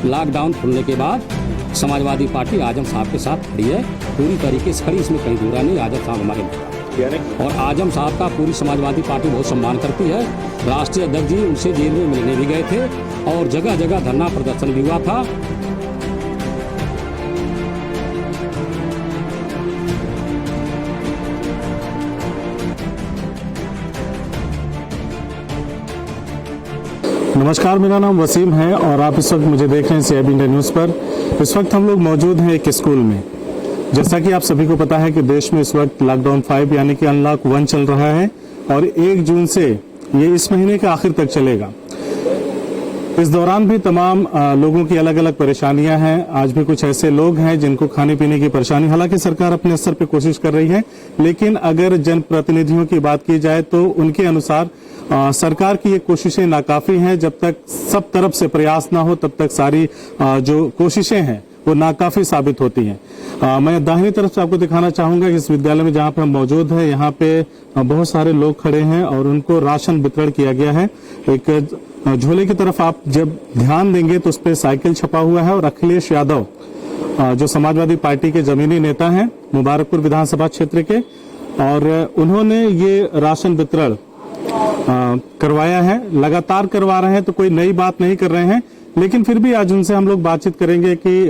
Lockdown खुलने के बाद समाजवादी पार्टी आजम साहब के साथ खड़ी है, पूरी तरीके से खड़ी, इसमें कहीं दूरा नहीं। आजम साहब हमारे नेता और आजम साहब का पूरी समाजवादी पार्टी बहुत सम्मान करती है। राष्ट्रीय अध्यक्ष जी उनसे जेल में मिलने भी गए थे और जगह जगह धरना प्रदर्शन भी हुआ था। नमस्कार, मेरा नाम वसीम है और आप इस वक्त मुझे देख रहे हैं CIB इंडिया न्यूज़ पर। इस वक्त हम लोग मौजूद हैं एक स्कूल में। जैसा कि आप सभी को पता है कि देश में इस वक्त लॉकडाउन 5 यानी कि अनलॉक 1 चल रहा है और 1 जून से ये इस महीने के आखिर तक चलेगा। इस दौरान भी तमाम लोगों की अलग अलग परेशानियां हैं। आज भी कुछ ऐसे लोग हैं जिनको खाने पीने की परेशानी, हालांकि सरकार अपने स्तर पर कोशिश कर रही है, लेकिन अगर जनप्रतिनिधियों की बात की जाए तो उनके अनुसार सरकार की ये कोशिशें नाकाफी हैं। जब तक सब तरफ से प्रयास ना हो तब तक सारी जो कोशिशें हैं वो नाकाफी साबित होती हैं। मैं दाहिनी तरफ से आपको दिखाना चाहूंगा कि इस विद्यालय में जहां पे हम मौजूद हैं, यहाँ पे बहुत सारे लोग खड़े हैं और उनको राशन वितरण किया गया है। एक झोले की तरफ आप जब ध्यान देंगे तो उस पर साइकिल छपा हुआ है और अखिलेश यादव जो समाजवादी पार्टी के जमीनी नेता हैं मुबारकपुर विधानसभा क्षेत्र के, और उन्होंने ये राशन वितरण करवाया है। लगातार करवा रहे हैं तो कोई नई बात नहीं कर रहे हैं, लेकिन फिर भी आज उनसे हम लोग बातचीत करेंगे कि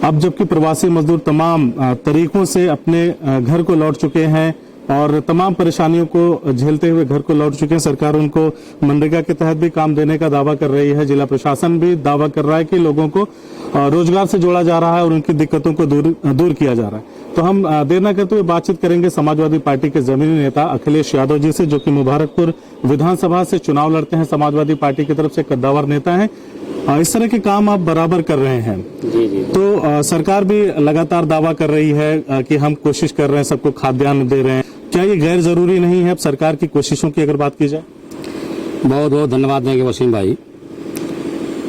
अब जबकि प्रवासी मजदूर तमाम तरीकों से अपने घर को लौट चुके हैं और तमाम परेशानियों को झेलते हुए घर को लौट चुके हैं, सरकार उनको मनरेगा के तहत भी काम देने का दावा कर रही है। जिला प्रशासन भी दावा कर रहा है कि लोगों को रोजगार से जोड़ा जा रहा है और उनकी दिक्कतों को दूर किया जा रहा है। तो हम देर न करते हुए बातचीत करेंगे समाजवादी पार्टी के जमीनी नेता अखिलेश यादव जी से, जो कि मुबारकपुर विधानसभा से चुनाव लड़ते हैं, समाजवादी पार्टी की तरफ से कद्दावर नेता हैं। इस तरह के काम आप बराबर कर रहे हैं। जी। तो सरकार भी लगातार दावा कर रही है कि हम कोशिश कर रहे हैं, सबको खाद्यान्न दे रहे हैं। क्या ये गैर जरूरी नहीं है अब सरकार की कोशिशों की अगर बात की जाए? बहुत बहुत धन्यवाद देंगे वसीम भाई।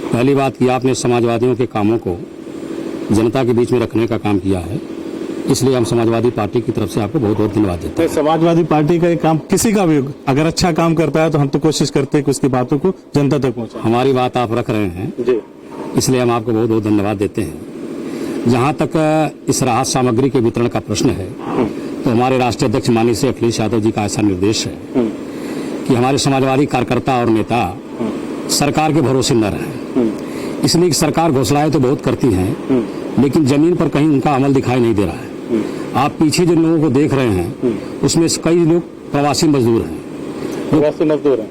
पहली बात की आपने समाजवादियों के कामों को जनता के बीच में रखने का काम किया है, इसलिए हम समाजवादी पार्टी की तरफ से आपको बहुत बहुत धन्यवाद देते हैं। समाजवादी पार्टी का एक काम, किसी का भी अगर अच्छा काम करता है तो हम तो कोशिश करते हैं कि उसकी बातों को जनता तक पहुंचाएं। हमारी बात आप रख रहे हैं जी, इसलिए हम आपको बहुत बहुत धन्यवाद देते हैं। जहाँ तक इस राहत सामग्री के वितरण का प्रश्न है, तो हमारे राष्ट्रीय अध्यक्ष माननीय श्री अखिलेश यादव जी का ऐसा निर्देश है कि हमारे समाजवादी कार्यकर्ता और नेता सरकार के भरोसे न रहें। इसलिए सरकार घोषणाएं तो बहुत करती हैं, लेकिन जमीन पर कहीं उनका अमल दिखाई नहीं दे रहा है। आप पीछे जिन लोगों को देख रहे हैं उसमें कई लोग प्रवासी मजदूर हैं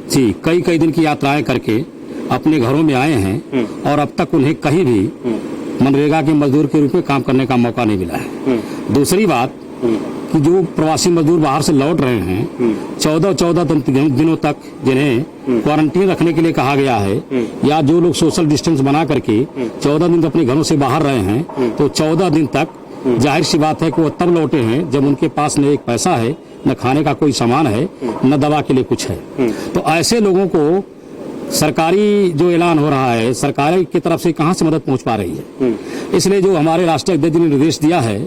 जी, कई दिन की यात्राएं करके अपने घरों में आए हैं और अब तक उन्हें कहीं भी मनरेगा के मजदूर के रूप में काम करने का मौका नहीं मिला है। दूसरी बात कि जो प्रवासी मजदूर बाहर से लौट रहे हैं 14 दिनों तक जिन्हें क्वारंटीन रखने के लिए कहा गया है, या जो लोग सोशल डिस्टेंस बना करके 14 दिन अपने घरों से बाहर रहे हैं, तो 14 दिन तक जाहिर सी बात है कि वो तब लौटे हैं जब उनके पास न एक पैसा है, न खाने का कोई सामान है, न दवा के लिए कुछ है। तो ऐसे लोगों को सरकारी जो ऐलान हो रहा है, सरकार की तरफ से कहां से मदद पहुंच पा रही है। इसलिए जो हमारे राष्ट्रीय अध्यक्ष ने निर्देश दिया है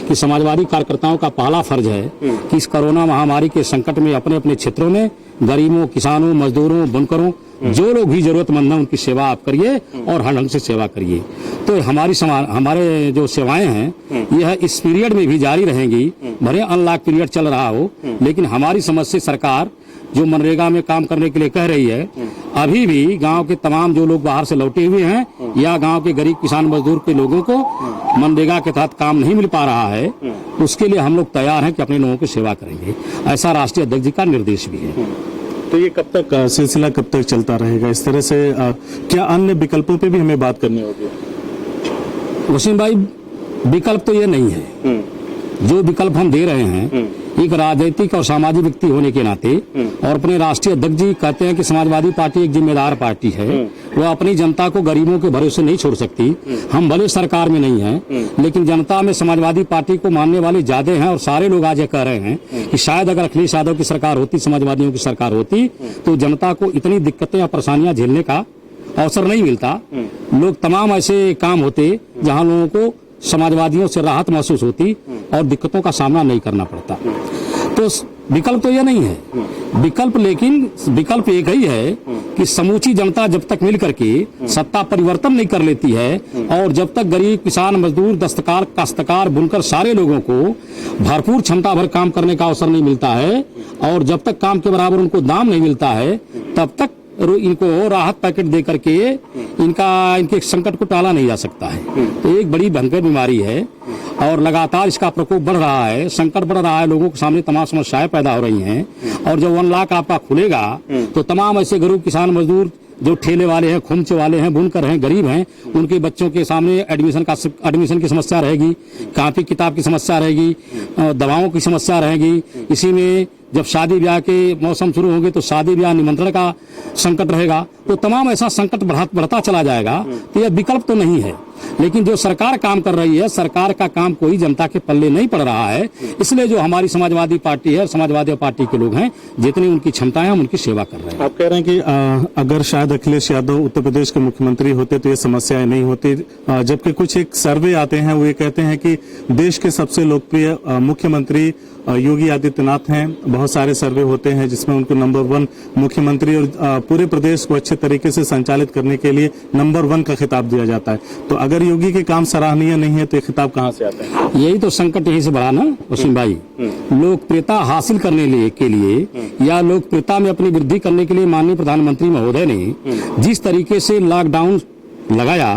कि समाजवादी कार्यकर्ताओं का पहला फर्ज है कि इस कोरोना महामारी के संकट में अपने अपने क्षेत्रों में गरीबों, किसानों, मजदूरों, बुनकरों, जो लोग भी जरूरतमंद हैं उनकी सेवा आप करिए और हर ढंग से सेवा करिए। तो हमारे जो सेवाएं हैं यह इस पीरियड में भी जारी रहेंगी, भले अनलॉक पीरियड चल रहा हो, लेकिन हमारी समझ से सरकार जो मनरेगा में काम करने के लिए कह रही है, अभी भी गांव के तमाम जो लोग बाहर से लौटे हुए हैं या गांव के गरीब किसान मजदूर के लोगों को मनरेगा के तहत काम नहीं मिल पा रहा है, उसके लिए हम लोग तैयार हैं कि अपने लोगों की सेवा करेंगे। ऐसा राष्ट्रीय अध्यक्ष जी का निर्देश भी है। तो ये कब तक सिलसिला कब तक चलता रहेगा? इस तरह से क्या अन्य विकल्पों पे भी हमें बात करनी होगी? वसीम भाई, विकल्प तो ये नहीं है। जो विकल्प हम दे रहे हैं, एक राजनीतिक और सामाजिक व्यक्ति होने के नाते, और अपने राष्ट्रीय अध्यक्ष जी कहते हैं कि समाजवादी पार्टी एक जिम्मेदार पार्टी है, वह अपनी जनता को गरीबों के भरोसे नहीं छोड़ सकती। हम भले सरकार में नहीं हैं, लेकिन जनता में समाजवादी पार्टी को मानने वाले ज्यादा हैं और सारे लोग आज ये कह रहे हैं कि शायद अगर अखिलेश यादव की सरकार होती, समाजवादियों की सरकार होती, तो जनता को इतनी दिक्कतें या परेशानियां झेलने का अवसर नहीं मिलता। लोग तमाम ऐसे काम होते जहां लोगों को समाजवादियों से राहत महसूस होती और दिक्कतों का सामना नहीं करना पड़ता। तो विकल्प तो यह नहीं है विकल्प, लेकिन विकल्प एक ही है कि समूची जनता जब तक मिल करके सत्ता परिवर्तन नहीं कर लेती है और जब तक गरीब, किसान, मजदूर, दस्तकार, काश्तकार, बुनकर सारे लोगों को भरपूर क्षमता भर काम करने का अवसर नहीं मिलता है और जब तक काम के बराबर उनको दाम नहीं मिलता है तब तक इनको राहत पैकेट दे करके इनके संकट को टाला नहीं जा सकता है। तो एक बड़ी भयंकर बीमारी है और लगातार इसका प्रकोप बढ़ रहा है, संकट बढ़ रहा है, लोगों के सामने तमाम समस्याएं पैदा हो रही हैं और जब 1 लाख आपका खुलेगा तो तमाम ऐसे गरीब, किसान, मजदूर जो ठेले वाले हैं, खुमचे वाले हैं, बुनकर हैं, गरीब हैं, उनके बच्चों के सामने एडमिशन की समस्या रहेगी, कापी किताब की समस्या रहेगी, दवाओं की समस्या रहेगी। इसी में जब शादी ब्याह के मौसम शुरू होंगे तो शादी ब्याह निमंत्रण का संकट रहेगा। तो तमाम ऐसा संकट बढ़ता चला जाएगा। तो यह विकल्प तो नहीं है, लेकिन जो सरकार काम कर रही है, सरकार का काम कोई जनता के पल्ले नहीं पड़ रहा है। इसलिए जो हमारी समाजवादी पार्टी है, समाजवादी पार्टी के लोग हैं, जितनी उनकी क्षमताएं हम उनकी सेवा कर रहे हैं। आप कह रहे हैं कि अगर शायद अखिलेश यादव उत्तर प्रदेश के मुख्यमंत्री होते तो ये समस्याएं नहीं होती, जबकि कुछ एक सर्वे आते हैं वो ये कहते हैं कि देश के सबसे लोकप्रिय मुख्यमंत्री योगी आदित्यनाथ हैं। बहुत सारे सर्वे होते हैं जिसमें उनको नंबर 1 मुख्यमंत्री और पूरे प्रदेश को अच्छे तरीके से संचालित करने के लिए नंबर 1 का खिताब दिया जाता है। तो अगर योगी के काम सराहनीय नहीं है तो ये खिताब कहाँ से आता है? यही तो संकट यहीं से बढ़ा ना वसीम भाई। लोकप्रियता हासिल करने के लिए या लोकप्रियता में अपनी वृद्धि करने के लिए माननीय प्रधानमंत्री महोदय ने जिस तरीके से लॉकडाउन लगाया,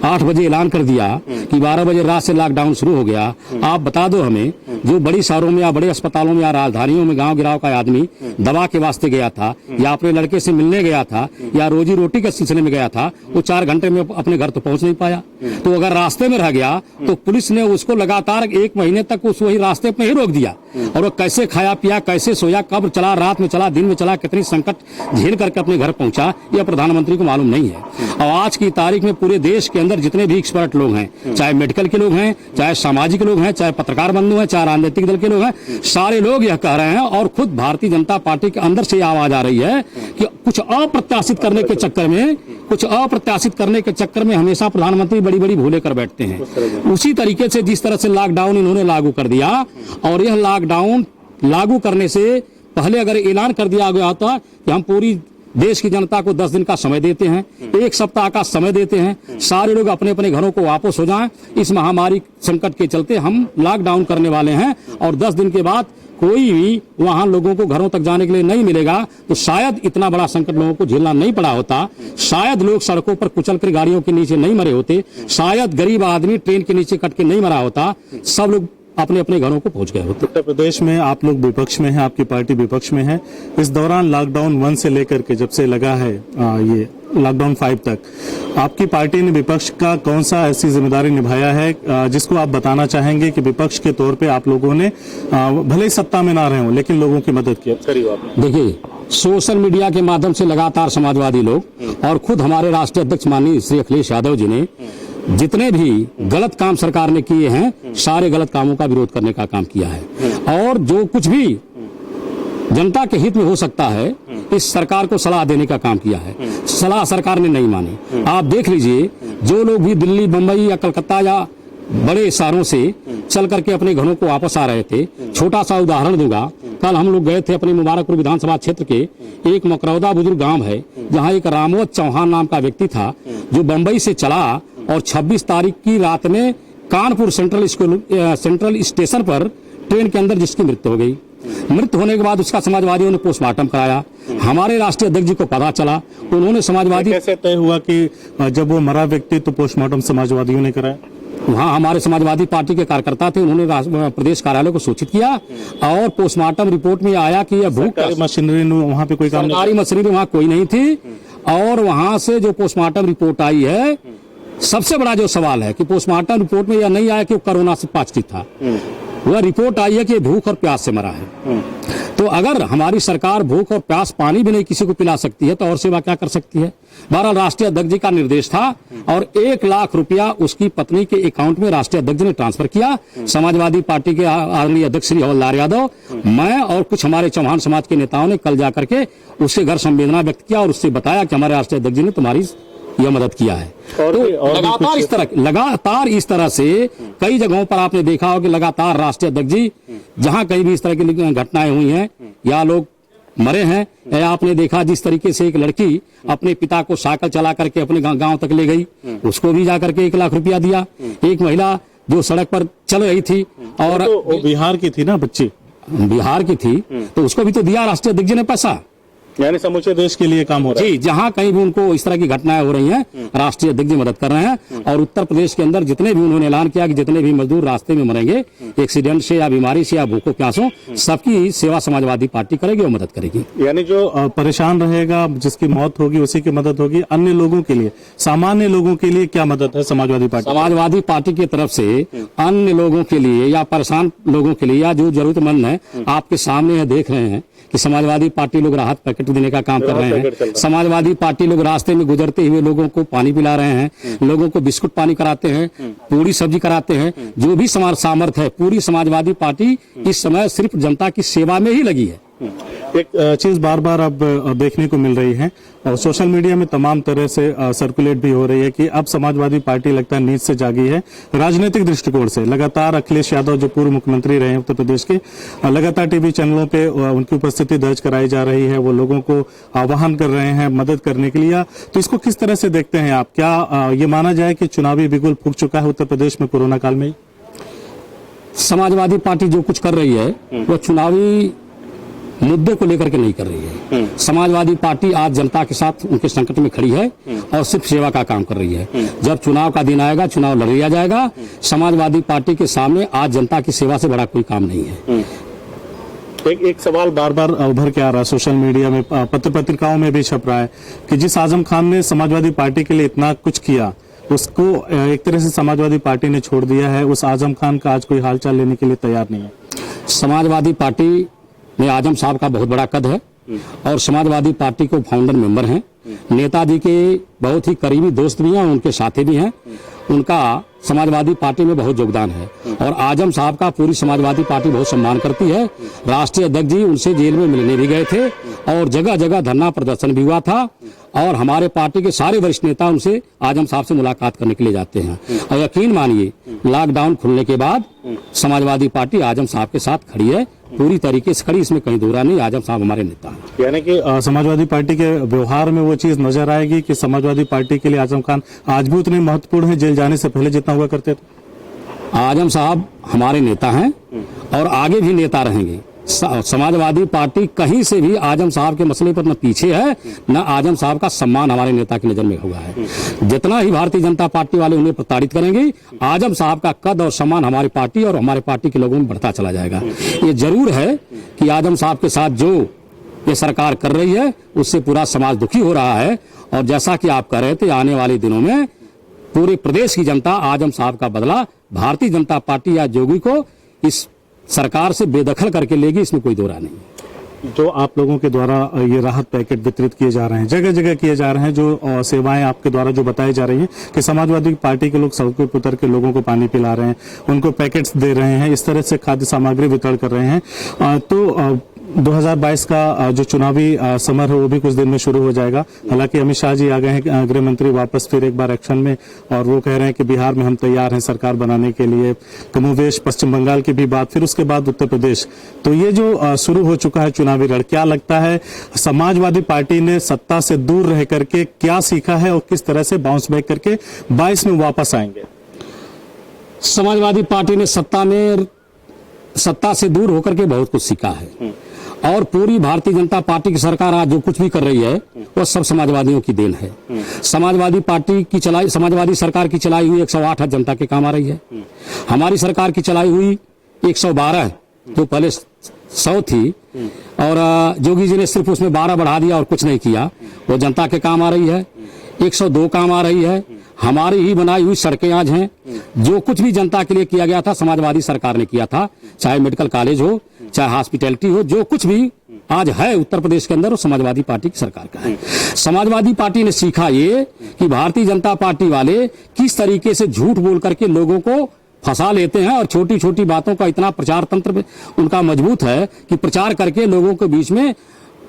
8 बजे ऐलान कर दिया कि 12 बजे रात से लॉकडाउन शुरू हो गया। आप बता दो हमें, जो बड़ी शहरों में या बड़े अस्पतालों में या राजधानियों में गांव गिराव का आदमी दवा के वास्ते गया था या अपने लड़के से मिलने गया था या रोजी रोटी के सिलसिले में गया था, वो 4 घंटे में अपने घर तो पहुंच नहीं पाया। तो अगर रास्ते में रह गया तो पुलिस ने उसको लगातार 1 महीने तक उस वही रास्ते पे ही रोक दिया और वो कैसे खाया पिया, कैसे सोया, कब चला, रात में चला, दिन में चला, कितनी संकट झेल करके अपने घर पहुंचा, यह प्रधानमंत्री को मालूम नहीं है। और आज की तारीख में पूरे देश के अंदर जितने भी एक्सपर्ट लोग हैं, चाहे मेडिकल के लोग हैं, चाहे सामाजिक लोग हैं, चाहे पत्रकार बंधु हैं, चाहे राजनीतिक दल के लोग हैं, सारे लोग यह कह रहे हैं और खुद भारतीय जनता पार्टी के अंदर से आवाज आ रही है कि कुछ अप्रत्याशित करने के चक्कर में हमेशा प्रधानमंत्री बड़ी बड़ी भूलें कर बैठते हैं। उसी तरीके से जिस तरह से लॉकडाउन इन्होंने लागू कर दिया और यह लॉकडाउन लागू करने से पहले अगर ऐलान कर दिया गया होता कि हम पूरी देश की जनता को 10 दिन का समय देते हैं, 1 सप्ताह का समय देते हैं, सारे लोग अपने अपने घरों को वापस हो जाएं, इस महामारी संकट के चलते हम लॉकडाउन करने वाले हैं और 10 दिन के बाद कोई भी वहां लोगों को घरों तक जाने के लिए नहीं मिलेगा, तो शायद इतना बड़ा संकट लोगों को झेलना नहीं पड़ा होता, शायद लोग सड़कों पर कुचल कर गाड़ियों के नीचे नहीं मरे होते, शायद गरीब आदमी ट्रेन के नीचे कट के नहीं मरा होता, सब लोग अपने अपने घरों को पहुंच गए होते। उत्तर प्रदेश में आप लोग विपक्ष में हैं, आपकी पार्टी विपक्ष में है। इस दौरान लॉकडाउन 1 से लेकर के जब से लगा है ये लॉकडाउन 5 तक, आपकी पार्टी ने विपक्ष का कौन सा ऐसी जिम्मेदारी निभाया है जिसको आप बताना चाहेंगे कि विपक्ष के तौर पे आप लोगों ने भले ही सत्ता में ना रहे हो लेकिन लोगों की मदद की? देखिए, सोशल मीडिया के माध्यम से लगातार समाजवादी लोग और खुद हमारे राष्ट्रीय अध्यक्ष माननीय श्री अखिलेश यादव जी ने जितने भी गलत काम सरकार ने किए हैं, सारे गलत कामों का विरोध करने का काम किया है और जो कुछ भी जनता के हित में हो सकता है इस सरकार को सलाह देने का काम किया है। सलाह सरकार ने नहीं मानी। आप देख लीजिए, जो लोग भी दिल्ली, बंबई या कलकत्ता या बड़े शहरों से चल करके अपने घरों को वापस आ रहे थे, छोटा सा उदाहरण दूंगा। कल हम लोग गए थे अपने मुबारकपुर विधानसभा क्षेत्र के एक मकरौदा बुजुर्ग गांव है, जहां एक रामवत चौहान नाम का व्यक्ति था जो बंबई से चला और 26 तारीख की रात में कानपुर सेंट्रल स्टेशन पर ट्रेन के अंदर जिसकी मृत्यु हो गई। मृत्यु होने के बाद उसका समाजवादियों ने पोस्टमार्टम कराया। हमारे राष्ट्रीय अध्यक्ष जी को पता चला, उन्होंने समाजवादी कैसे तय हुआ कि जब वो मरा व्यक्ति तो पोस्टमार्टम समाजवादियों ने कराया? वहाँ हमारे समाजवादी पार्टी के कार्यकर्ता थे, उन्होंने प्रदेश कार्यालय को सूचित किया और पोस्टमार्टम रिपोर्ट में आया कि यह भूख मशीनरी वहाँ पे कोई सरकारी मशीनरी वहाँ कोई नहीं थी। और वहाँ से जो पोस्टमार्टम रिपोर्ट आई है, सबसे बड़ा जो सवाल है कि पोस्टमार्टम रिपोर्ट में यह नहीं आया कि वो कोरोना से पॉजिटिव था, वह रिपोर्ट आई है कि भूख और प्यास से मरा है। तो अगर हमारी सरकार भूख और प्यास पानी भी नहीं किसी को पिला सकती है तो और सेवा क्या कर सकती है? बहरहाल राष्ट्रीय अध्यक्ष जी का निर्देश था और 1 लाख रुपया उसकी पत्नी के अकाउंट में राष्ट्रीय अध्यक्ष ने ट्रांसफर किया। समाजवादी पार्टी के आदरणीय अध्यक्ष श्री हवलदार यादव, मैं और कुछ हमारे चौहान समाज के नेताओं ने कल जाकर के उसके घर संवेदना व्यक्त किया और उससे बताया कि हमारे राष्ट्रीय अध्यक्ष जी ने तुम्हारी यह मदद किया है। तो लगातार इस तरह से कई जगहों पर आपने देखा हो कि लगातार राष्ट्रीय अध्यक्ष जी जहां कहीं भी इस तरह की घटनाएं हुई हैं, या लोग मरे हैं, या आपने देखा जिस तरीके से एक लड़की अपने पिता को साइकिल चला करके अपने गांव तक ले गई, उसको भी जा करके 1 लाख रुपया दिया। एक महिला जो सड़क पर चल रही थी और तो बिहार की थी ना बच्ची, बिहार की थी, तो उसको भी तो दिया राष्ट्रीय अध्यक्ष ने पैसा। यानी समूचे देश के लिए काम हो रहा है। जी, जहां कहीं भी उनको इस तरह की घटनाएं हो रही हैं, राष्ट्रीय अध्यक्ष जी मदद कर रहे हैं। और उत्तर प्रदेश के अंदर जितने भी उन्होंने ऐलान किया कि जितने भी मजदूर रास्ते में मरेंगे एक्सीडेंट से या बीमारी से या भूखों प्यासों, सबकी सेवा समाजवादी पार्टी करेगी और मदद करेगी। यानी जो परेशान रहेगा, जिसकी मौत होगी, उसी की मदद होगी। अन्य लोगों के लिए, सामान्य लोगों के लिए क्या मदद है समाजवादी पार्टी? समाजवादी पार्टी की तरफ से अन्य लोगों के लिए या परेशान लोगों के लिए या जो जरूरतमंद है, आपके सामने है, देख रहे हैं कि समाजवादी पार्टी लोग राहत पैकेट देने का काम कर रहे हैं। समाजवादी पार्टी लोग रास्ते में गुजरते हुए लोगों को पानी पिला रहे हैं, लोगों को बिस्कुट पानी कराते हैं, पूरी सब्जी कराते हैं। जो भी समाज सामर्थ्य है, पूरी समाजवादी पार्टी इस समय सिर्फ जनता की सेवा में ही लगी है। एक चीज बार बार अब देखने को मिल रही है और सोशल मीडिया में तमाम तरह से सर्कुलेट भी हो रही है कि अब समाजवादी पार्टी लगता है नींद से जागी है राजनीतिक दृष्टिकोण से। लगातार अखिलेश यादव जो पूर्व मुख्यमंत्री रहे हैं उत्तर प्रदेश के, लगातार टीवी चैनलों पे उनकी उपस्थिति दर्ज कराई जा रही है। वो लोगों को आह्वान कर रहे हैं मदद करने के लिए। तो इसको किस तरह से देखते हैं आप? क्या ये माना जाए कि चुनावी बिगुल फूंक चुका है उत्तर प्रदेश में कोरोना काल में? समाजवादी पार्टी जो कुछ कर रही है वो चुनावी मुद्दे को लेकर के नहीं कर रही है। समाजवादी पार्टी आज जनता के साथ उनके संकट में खड़ी है और सिर्फ सेवा का काम कर रही है। जब चुनाव का दिन आएगा, चुनाव लड़ लिया जाएगा। समाजवादी पार्टी के सामने आज जनता की सेवा से बड़ा कोई काम नहीं है। एक सवाल बार बार उभर के आ रहा है, सोशल मीडिया में, पत्र पत्रिकाओं में भी छप रहा है कि जिस आजम खान ने समाजवादी पार्टी के लिए इतना कुछ किया, उसको एक तरह से समाजवादी पार्टी ने छोड़ दिया है। उस आजम खान का आज कोई हालचाल लेने के लिए तैयार नहीं है। समाजवादी पार्टी में आजम साहब का बहुत बड़ा कद है और समाजवादी पार्टी के फाउंडर मेंबर हैं। नेताजी के बहुत ही करीबी दोस्त भी हैं, उनके साथी भी हैं। उनका समाजवादी पार्टी में बहुत योगदान है और आजम साहब का पूरी समाजवादी पार्टी बहुत सम्मान करती है। राष्ट्रीय अध्यक्ष जी उनसे जेल में मिलने भी गए थे और जगह जगह धरना प्रदर्शन भी हुआ था और हमारे पार्टी के सारे वरिष्ठ नेता उनसे आजम साहब से मुलाकात करने के लिए जाते हैं। और यकीन मानिए, लॉकडाउन खुलने के बाद समाजवादी पार्टी आजम साहब के साथ खड़ी है, पूरी तरीके से खड़ी, इसमें कहीं दूरा नहीं। आजम साहब हमारे नेता हैं। यानी कि समाजवादी पार्टी के व्यवहार में वो चीज नजर आएगी कि समाजवादी पार्टी के लिए आजम खान आज भी उतने महत्वपूर्ण है जेल जाने से पहले जितना हुआ करते थे। आजम साहब हमारे नेता हैं और आगे भी नेता रहेंगे। समाजवादी पार्टी कहीं से भी आजम साहब के मसले पर न पीछे है, न आजम साहब का सम्मान हमारे नेता की नजर में हुआ है। जितना ही भारतीय जनता पार्टी वाले उन्हें प्रताड़ित करेंगे, आजम साहब का कद और सम्मान हमारी पार्टी और हमारे पार्टी के लोगों में बढ़ता चला जाएगा। ये जरूर है कि आजम साहब के साथ जो ये सरकार कर रही है उससे पूरा समाज दुखी हो रहा है। और जैसा कि आप कह रहे थे, आने वाले दिनों में पूरे प्रदेश की जनता आजम साहब का बदला भारतीय जनता पार्टी या जोगी को इस सरकार से बेदखल करके लेगी, इसमें कोई दो राय नहीं। जो आप लोगों के द्वारा ये राहत पैकेट वितरित किए जा रहे हैं, जगह जगह किए जा रहे हैं, जो सेवाएं आपके द्वारा जो बताई जा रही हैं कि समाजवादी पार्टी के लोग सड़कों पर उतर के लोगों को पानी पिला रहे हैं, उनको पैकेट्स दे रहे हैं, इस तरह से खाद्य सामग्री वितरण कर रहे हैं, तो 2022 का जो चुनावी समर है वो भी कुछ दिन में शुरू हो जाएगा। हालांकि अमित शाह जी आ गए हैं, गृह मंत्री वापस फिर एक बार एक्शन में, और वो कह रहे हैं कि बिहार में हम तैयार हैं सरकार बनाने के लिए। कमोवेश पश्चिम बंगाल की भी बात, फिर उसके बाद उत्तर प्रदेश। तो ये जो शुरू हो चुका है चुनावी रण, क्या लगता है समाजवादी पार्टी ने सत्ता से दूर रह करके क्या सीखा है और किस तरह से बाउंस बैक करके 22 में वापस आएंगे? समाजवादी पार्टी ने सत्ता से दूर होकर के बहुत कुछ सीखा है और पूरी भारतीय जनता पार्टी की सरकार आज जो कुछ भी कर रही है वो सब समाजवादियों की देन है। समाजवादी सरकार की चलाई हुई 108 जनता के काम आ रही है। हमारी सरकार की चलाई हुई 112 जो पहले 100 थी और जोगी जी ने सिर्फ उसमें 12 बढ़ा दिया और कुछ नहीं किया, वो जनता के काम आ रही है। 102 काम आ रही है। हमारी ही बनाई हुई सड़कें आज हैं। जो कुछ भी जनता के लिए किया गया था समाजवादी सरकार ने किया था, चाहे मेडिकल कॉलेज हो, चाहे हॉस्पिटैलिटी हो, जो कुछ भी आज है उत्तर प्रदेश के अंदर वो समाजवादी पार्टी की सरकार का है। समाजवादी पार्टी ने सीखा ये कि भारतीय जनता पार्टी वाले किस तरीके से झूठ बोल करके लोगों को फंसा लेते हैं और छोटी छोटी बातों का इतना प्रचार तंत्र उनका मजबूत है कि प्रचार करके लोगों के बीच में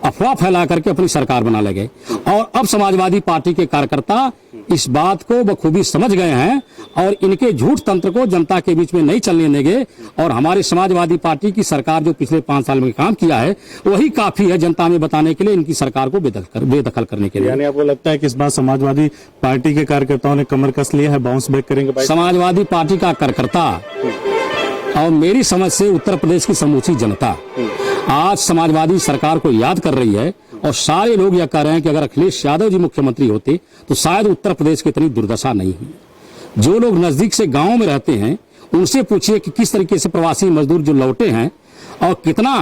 अफवाह फैला करके अपनी सरकार बना लगे। और अब समाजवादी पार्टी के कार्यकर्ता इस बात को बखूबी समझ गए हैं और इनके झूठ तंत्र को जनता के बीच में नहीं चलने देंगे। और हमारे समाजवादी पार्टी की सरकार जो पिछले 5 साल में काम किया है वही काफी है जनता में बताने के लिए, इनकी सरकार को बेदखल करने के लिए। यानी आपको लगता है कि इस बार समाजवादी पार्टी के कार्यकर्ताओं ने कमर कस लिया है, बाउंस बैक करेंगे? समाजवादी पार्टी का कार्यकर्ता और मेरी समझ से उत्तर प्रदेश की समूची जनता आज समाजवादी सरकार को याद कर रही है। और सारे लोग यह कह रहे हैं कि अगर अखिलेश यादव जी मुख्यमंत्री होते तो शायद उत्तर प्रदेश की इतनी दुर्दशा नहीं हुई। जो लोग नजदीक से गांव में रहते हैं उनसे पूछिए कि किस तरीके से प्रवासी मजदूर जो लौटे हैं और कितना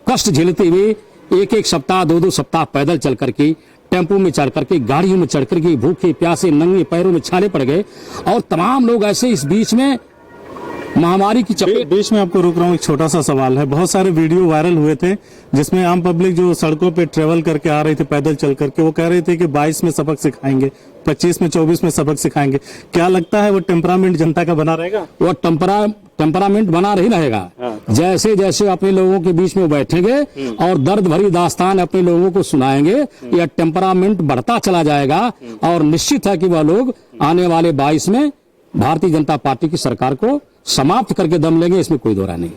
कष्ट झेलते हुए एक एक सप्ताह 2-2 सप्ताह पैदल चल करके, टेम्पो में चढ़ करके, गाड़ियों में चढ़ करके, भूखे प्यासे नंगे पैरों में छाले पड़ गए। और तमाम लोग ऐसे इस बीच में महामारी की चपेट। बीच में आपको रोक रहा हूँ, एक छोटा सा सवाल है। बहुत सारे वीडियो वायरल हुए थे जिसमें आम पब्लिक जो सड़कों पे ट्रेवल करके आ रही थी पैदल चल करके, वो कह रहे थे कि 22 में सबक सिखाएंगे, 25 में 24 में सबक सिखाएंगे। क्या लगता है वो टेम्परामेंट जनता का बना रहेगा? वो टेम्परामेंट बना ही रहेगा। जैसे जैसे अपने लोगों के बीच में बैठेंगे और दर्द भरी दास्तान अपने लोगों को सुनाएंगे, यह टेम्परामेंट बढ़ता चला जाएगा। और निश्चित है कि वह लोग आने वाले 22 में भारतीय जनता पार्टी की सरकार को समाप्त करके दम लेंगे, इसमें कोई दो राय नहीं।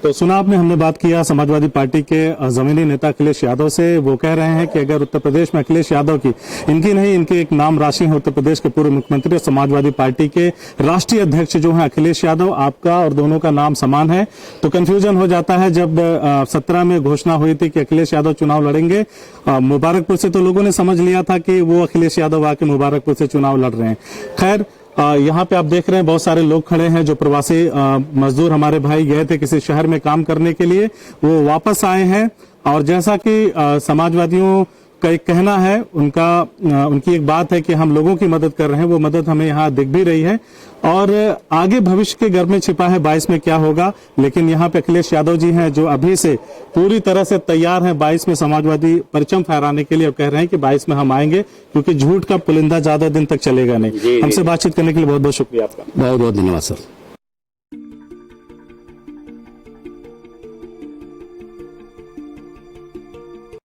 तो सुना आपने, हमने बात किया समाजवादी पार्टी के जमीनी नेता अखिलेश यादव से। वो कह रहे हैं कि अगर उत्तर प्रदेश में अखिलेश यादव की, इनकी नहीं, इनके एक नाम राशि है उत्तर प्रदेश के पूर्व मुख्यमंत्री और समाजवादी पार्टी के राष्ट्रीय अध्यक्ष जो है अखिलेश यादव, आपका और दोनों का नाम समान है। तो कंफ्यूजन हो जाता है। जब 17 में घोषणा हुई थी कि अखिलेश यादव चुनाव लड़ेंगे मुबारकपुर से, तो लोगों ने समझ लिया था कि वो अखिलेश यादव आके मुबारकपुर से चुनाव लड़ रहे हैं। खैर, यहाँ पे आप देख रहे हैं बहुत सारे लोग खड़े हैं जो प्रवासी मजदूर हमारे भाई गए थे किसी शहर में काम करने के लिए, वो वापस आए हैं। और जैसा कि समाजवादियों का एक कहना है, उनकी एक बात है कि हम लोगों की मदद कर रहे हैं, वो मदद हमें यहाँ दिख भी रही है। और आगे भविष्य के घर में छिपा है 22 में क्या होगा। लेकिन यहाँ पे अखिलेश यादव जी हैं जो अभी से पूरी तरह से तैयार हैं 22 में समाजवादी परचम फहराने के लिए, और कह रहे हैं कि 22 में हम आएंगे, क्योंकि झूठ का पुलिंदा ज्यादा दिन तक चलेगा नहीं। हमसे बातचीत करने के लिए बहुत बहुत शुक्रिया आपका। बहुत बहुत धन्यवाद सर।